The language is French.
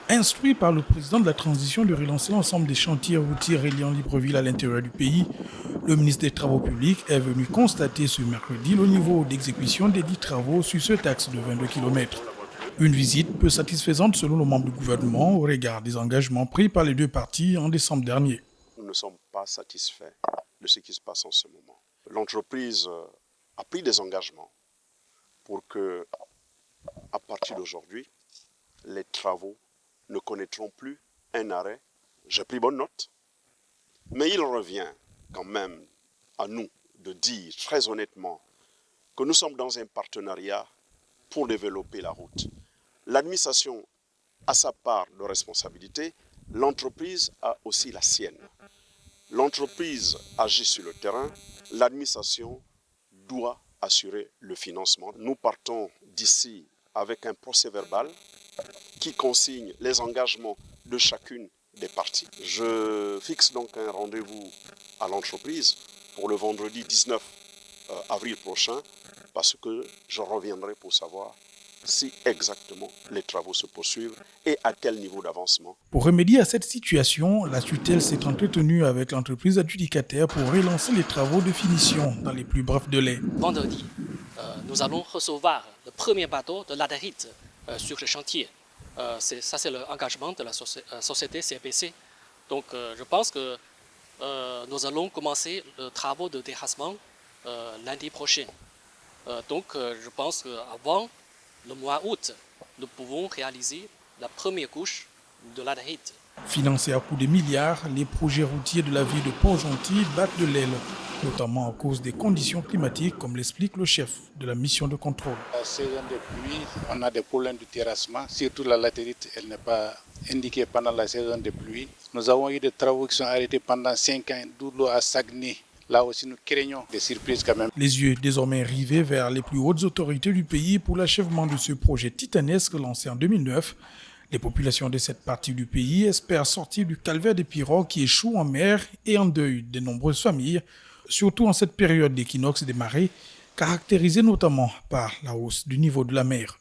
Instruit par le président de la transition de relancer l'ensemble des chantiers routiers reliant Libreville à l'intérieur du pays, le ministre des Travaux publics est venu constater ce mercredi le niveau d'exécution des 10 travaux sur cet axe de 22 km. Une visite peu satisfaisante selon le membre du gouvernement au regard des engagements pris par les deux parties en décembre dernier. Nous ne sommes pas satisfaits de ce qui se passe en ce moment. L'entreprise a pris des engagements pour que, à partir d'aujourd'hui, les travaux ne connaîtront plus un arrêt. J'ai pris bonne note, mais il revient quand même à nous de dire très honnêtement que nous sommes dans un partenariat pour développer la route. L'administration a sa part de responsabilité, l'entreprise a aussi la sienne. L'entreprise agit sur le terrain, l'administration doit assurer le financement. Nous partons d'ici avec un procès-verbal qui consigne les engagements de chacune des parties. Je fixe donc un rendez-vous à l'entreprise pour le vendredi 19 avril prochain parce que je reviendrai pour savoir si exactement les travaux se poursuivent et à quel niveau d'avancement. Pour remédier à cette situation, la tutelle s'est entretenue avec l'entreprise adjudicataire pour relancer les travaux de finition dans les plus brefs délais. Vendredi, nous allons recevoir le premier bateau de latérite sur le chantier. Ça, c'est l'engagement de la société CPC. Donc, je pense que nous allons commencer les travaux de terrassement lundi prochain. Donc, je pense qu'avant le mois d'août, nous pouvons réaliser la première couche de latérite. Financés à coups de milliards, les projets routiers de la ville de Port-Gentil battent de l'aile, notamment à cause des conditions climatiques, comme l'explique le chef de la mission de contrôle. La saison de pluie, on a des problèmes de terrassement, surtout la latérite, elle n'est pas indiquée pendant la saison de pluie. Nous avons eu des travaux qui sont arrêtés pendant 5 ans, d'Oudlo à Saguenay. Là aussi, nous craignons des surprises quand même. Les yeux désormais rivés vers les plus hautes autorités du pays pour l'achèvement de ce projet titanesque lancé en 2009. Les populations de cette partie du pays espèrent sortir du calvaire des pirogues qui échouent en mer et en deuil de nombreuses familles, surtout en cette période d'équinoxe des marées, caractérisée notamment par la hausse du niveau de la mer.